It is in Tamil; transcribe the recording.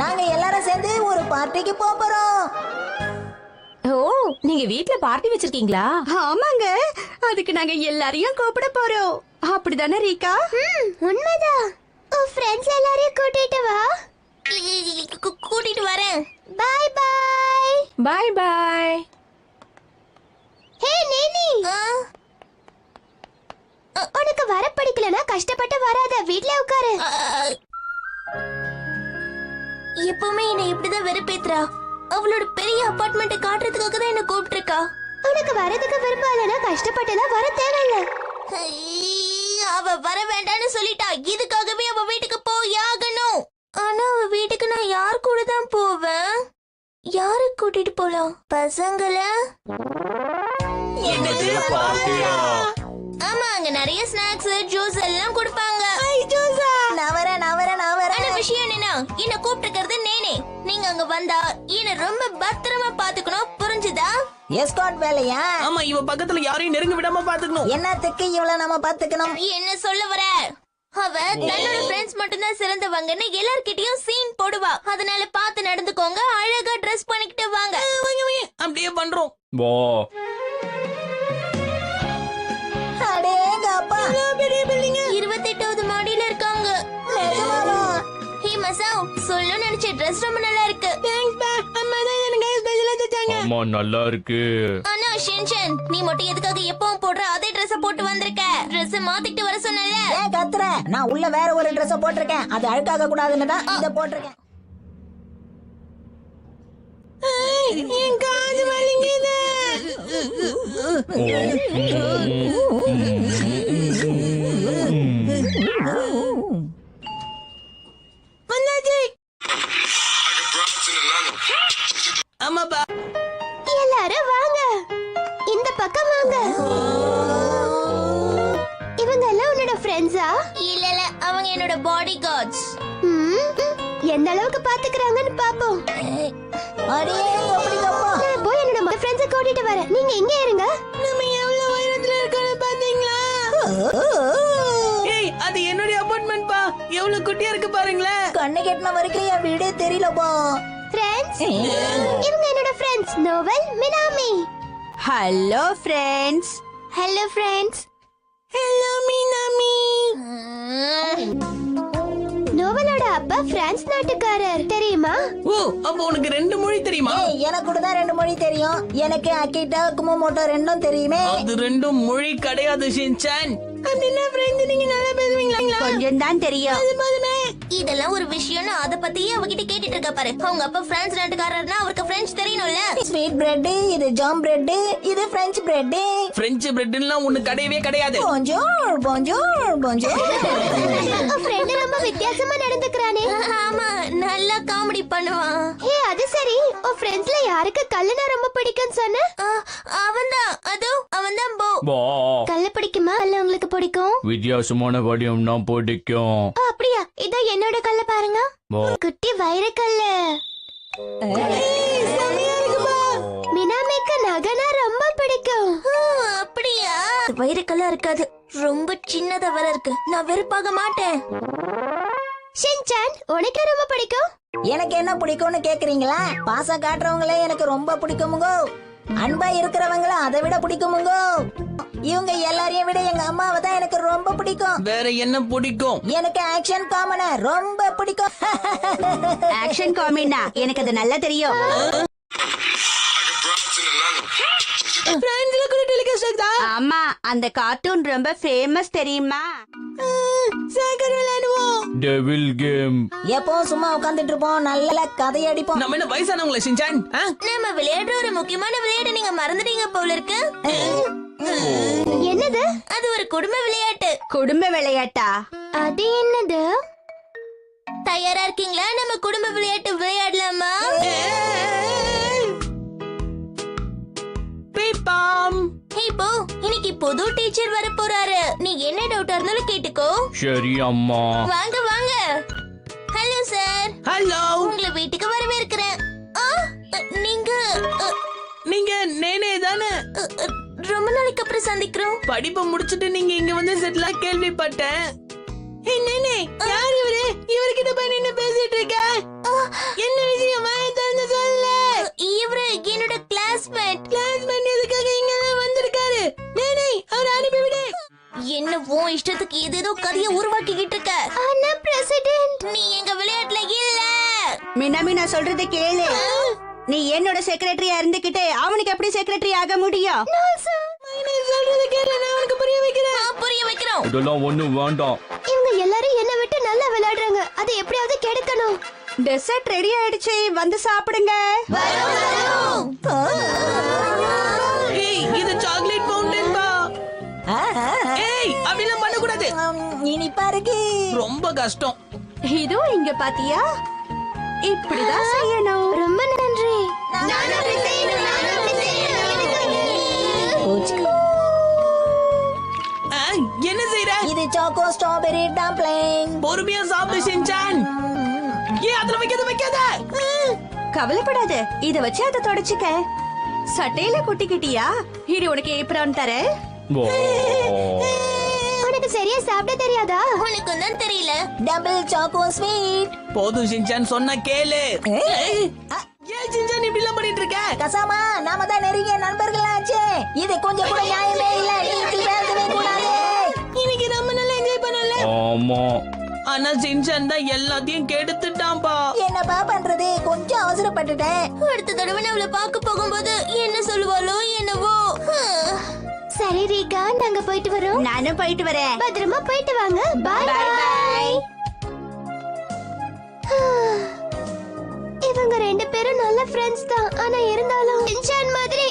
நாங்க எல்லாரும் சேர்ந்து ஒரு பார்ட்டிக்கு போறோம். ஓ, நீங்க வீட்ல பார்ட்டி வச்சிருக்கீங்களா? ஆமாங்க, அதுக்கு நாங்க எல்லாரையும் கூப்பிட போறோம். அப்படிதானே ரீகா? உண்மைதான். உன் ஃப்ரெண்ட்ஸ் எல்லாரையும் கூட்டிட்டு வா. கூட்டிட்டு வரேன். Bye bye. Bye bye. Hey நேனி, உனக்கு வர பிடிக்கலனா கஷ்டப்பட்டு வராத, வீட்ல உட்காரு. எப்பவுமே என்ன இப்படிதான் வெறுப்பேத்துறா. அவளோட பெரிய அபார்ட்மெண்ட் காட்டுறதுக்காக தான் என்ன கூப்பிட்டு இருக்கா. உனக்கு வரதுக்கு விருப்பம் இல்லைன்னா கஷ்டப்பட்டுலாம் வர தேவையில்ல. அவ வர வேண்டாம்னு சொல்லிட்டா. இதுக்காகவே அவ வீட்டுக்கு போயாகணும். ஆனா அவ வீட்டுக்கு நான் யார் கூட தான் போவேன்? யாரு கூட்டிட்டு போலாம்? பசங்கள? ஆமா, அங்க நிறைய ஸ்நாக்ஸ் ஜூஸ் எல்லாம் கொடுப்பாங்க. ஆனா விஷயம் என்னன்னா, என்ன கூப்பிட்டுக்கிறது நேனே. நீங்க அங்க வந்தா என்ன ரொம்ப பத்திரமா பாத்துக்கணும், புரிஞ்சுதா? எஸ்கார்ட் வேலையா? ஆமா, இவ பக்கத்துல யாரையும் நெருங்க விடாம பாத்துக்கணும். என்னத்துக்கு இவள நம்ம பாத்துக்கணும்? என்ன சொல்ல வர? அவ தன்னோட ஃப்ரெண்ட்ஸ் மட்டும் தான் சிறந்தவங்கன்னு எல்லார்கிட்டயும் சீன் போடுவா. அதனால பார்த்து நடந்துக்கோங்க. அழகா ட்ரெஸ் பண்ணிக்கிட்டு வாங்க. அப்படியே பண்றோம். அடேங்கப்பா, 28வது மாடியில இருக்காங்க. நிஜமாவா? ஹே மசாவ், சொல்ல நினைச்ச ட்ரெஸ் ரொம்ப நல்லா இருக்கு. ஆமா, நல்லா இருக்கு. ஆனா ஷின்சன், நீ மட்டும் எதுக்காக எப்பவும் போடுற அதே ட்ரெஸ் போட்டு வந்திருக்க? ட்ரெஸ் மாத்திட்டு வர சொன்னல. ஏன் கத்துற? நான் உள்ள வேற ஒரு Dress போட்டிருக்கேன். அது அழுக்காக கூடாதுன்னு தான் இத போட்டிருக்கேன். என் காது வலிக்குது. ஆமாப்பா. எல்லாரும் வாங்க, இந்த பக்கம் வாங்க. இவங்க எல்லாம் உன்னோட ஃப்ரெண்ட்ஸா? இல்ல இல்ல, அவங்க என்னோட பாடி கார்ட்ஸ். எந்த அளவுக்கு பாத்துக்கறாங்கன்னு பாப்போம். அடேங்கப்பா, நான் போய் என்னோட ஃப்ரெண்ட்ஸை கூட்டிட்டு வரேன். நீங்க இங்க இருங்க. நம்ம எவ்வளவு உயரத்துல இருக்கோம்னு பாத்தீங்களா? ஏய், அது என்னுடைய அபார்ட்மெண்ட் பா. எவ்வளவு குட்டியா இருக்கு பாருங்களேன். கண்ணு கெட்டின வரைக்கும் என் வீடே தெரியலப்பா. ஃப்ரெண்ட்ஸ், இவங்க என்னோட friends Noel, Minami. Hello friends. Hello friends. Hello Minami. நோவலோட அப்பா பிரான்ஸ் நாட்டுக்காரர், தெரியுமா? ஓ, அப்ப உனக்கு 2 மொழி தெரியுமா? எனக்கு கூட தான் 2 மொழி தெரியும். எனக்கு அகிட்டா குமோமோட்டோ ரெண்டும் தெரியுமே. அது 2 மொழி கிடையாது ஷின்சான். அப்படின்னா ஃப்ரெண்ட்ஸ் நீங்க நல்லா பேசுவீங்களா? கொஞ்சம் தான் தெரியும். இதெல்லாம் ஒரு விஷயம்னு அத பத்தியே அவகிட்ட கேட்டுட்டு இருக்க பாரு. அவங்க அப்பா பிரான்ஸ் நாட்டுக்காரர்னா அவருக்கு பிரெஞ்சு தெரியணும்ல. ஸ்வீட் பிரெட், இது ஜாம் பிரெட், இது பிரெஞ்ச் பிரெட். பிரெஞ்சு பிரெட்லாம் ஒண்ணு கிடையவே கிடையாது. போஞ்சோர் போஞ்சோர் போஞ்சோர். ஃப்ரெண்ட் ரொம்ப வித்தியாசமா நடந்துக்கறானே. ஆமா, நல்லா காமெடி பண்ணுவான். ஹே, அது சரி. உன் ஃப்ரெண்ட்ஸ்ல யாருக்கு கல்லுனா ரொம்ப பிடிக்கும்னு சொன்ன? அவன்தான், அவன்தான் போ. வா, கல்லு பிடிக்குமா? அல்ல உங்களுக்கு பிடிக்கும்? வித்தியாசமான வடிவம்னா பிடிக்கும். அப்படியா? இதோ என்னோட கல்ல பாருங்க. வா. குட்டி வைரக்கல்லு. மினாமிக்கு நகனா ரொம்ப பிடிக்கும். அப்படியா? வைரக்கல்லா இருக்காது, ரொம்ப சின்னதா வர இருக்கு. நான் வெறுப்பாக மாட்டேன். ஷின்சான், உனக்கு ரொம்ப பிடிக்கும்? எனக்கு என்ன பிடிக்கும்னு கேக்குறீங்களா? பாசம் காட்டுறவங்களே எனக்கு ரொம்ப பிடிக்குமுங்க. அன்பா இருக்கிறவங்கள அதை விட பிடிக்குமுங்க. இவங்க எல்லாரையும் விட எங்க அம்மாவை தான் எனக்கு ரொம்ப பிடிக்கும். வேற என்ன பிடிக்கும்? எனக்கு ஆக்ஷன் காமெடி ரொம்ப பிடிக்கும். ஆக்ஷன் காமெடினா எனக்கு அது நல்லா தெரியும். ஆமா, அந்த கார்ட்டூன் ரொம்ப ஃபேமஸ் தெரியுமா? Devil game. எப்பவும் சும்மா உட்கார்ந்துட்டு இருப்போம், நல்ல கதையடிப்போம். நம்ம என்ன வயசானவங்கள ஷின்சான்? நம்ம விளையாடுற ஒரு முக்கியமான விளையாட்டு நீங்க மறந்துட்டீங்க போல இருக்கு. என்னது? அது ஒரு குடும்ப விளையாட்டு. குடும்ப விளையாட்டா? அது என்னது? தயாரா இருக்கீங்களா? நம்ம குடும்ப விளையாட்டு விளையாடலாமா? பீப்பாம். இப்போ இன்னைக்கு புது டீச்சர் வர போறாரு. நீ என்ன டவுட்டா இருந்தாலும் கேட்டுக்கோ. சரி அம்மா. வாங்க வாங்க. Hello sir. ஹலோ. உங்களை வீட்டுக்கு வரவேற்கிறேன். நீங்க நீங்க நேனே தானே? ரொம்ப நாளைக்கு அப்புறம் சந்திக்கிறோம். படிப்பை முடிச்சிட்டு நீங்க இங்க வந்து செட்டிலா கேள்விப்பட்டேன். நேனே, யார் இவரு? இவர்கிட்ட போய் நின்னு பேசிட்டு இருக்க? என்ன உன் இஷ்டத்துக்கு ஏதேதோ கதையை உருவாக்கிக்கிட்டு இருக்க. ஆனா பிரசிடென்ட், நீ எங்க விளையாட்டுல இல்ல. மினாமி நான் சொல்றத கேளு. நீ என்னோட செக்ரட்டரியா இருந்துகிட்டு அவனுக்கு எப்படி செக்ரட்டரி ஆக முடியும்? சொல்றது கேளு, நான் உனக்கு புரிய வைக்கிறேன். புரிய வைக்கிறோம். இதெல்லாம் ஒண்ணும் வேண்டாம். இவங்க எல்லாரும் என்ன விட்டு நல்லா விளையாடுறாங்க. அதை எப்படியாவது கெடுக்கணும். டெசர்ட் ரெடி ஆயிடுச்சு, வந்து சாப்பிடுங்க. ஏய் இது சாக்லேட் ஃபவுண்டன் பா. ஏய் அப்படிலாம் பண்ண கூடாது. இனிப்பா இருக்கு. ரொம்ப கஷ்டம். இதோ இங்க பாத்தியா, இப்படிதான் செய்யணும். ரொம்ப நன்றி. என்ன செய்யற? இது சாக்கோ ஸ்ட்ராபெரி டம்ப்ளிங். பொறுமையா சாப்பிடு ஷின்சான். ஏய் அதுல வைக்காத. கவலைப்படாத, இத வச்சு அதை தொடச்சுக்க. சட்டையில கொட்டிக்கிட்டியா? இரு உனக்கு ஏப்ரான் தரேன். வா. உனக்கு சரியா சாப்பிட தெரியாதா? உனக்கு தான் தெரியல. Double choco sweet. போதும் ஷின்சான், சொன்னா கேளு. ஏய் ஷின்சான் இப்படி எல்லாம் பண்ணிட்டு இருக்க? கசாமா, நாம தான் நெருங்கிய நண்பர்களாச்சே. இது கொஞ்சம் கூட நியாயமே இல்ல. நீ இப்படி பேசவே கூடாது. இன்னைக்கு நம்ம நல்லா என்ஜாய் பண்ணல. ஆமா. ஆனா ஷின்சான் தான் எல்லாத்தையும் கெடுத்துட்டான்பா. என்னப்பா பண்றது, கொஞ்சம் அவசரப்பட்டுட்டேன். அடுத்த தடவை நான் அவளை பார்க்க போகும்போது என்ன சொல்லுவாளோ என்னவோ. சரி ரீகா, நாங்க போயிட்டு வரோம். நானும் போயிட்டு வரேன். பத்திரமா போயிட்டு வாங்க. Bye bye bye. இவங்க ரெண்டு பேரும் நல்ல ஃப்ரெண்ட்ஸ் தான். ஆனா இருந்தாலும் ஷின்சான் மாதிரி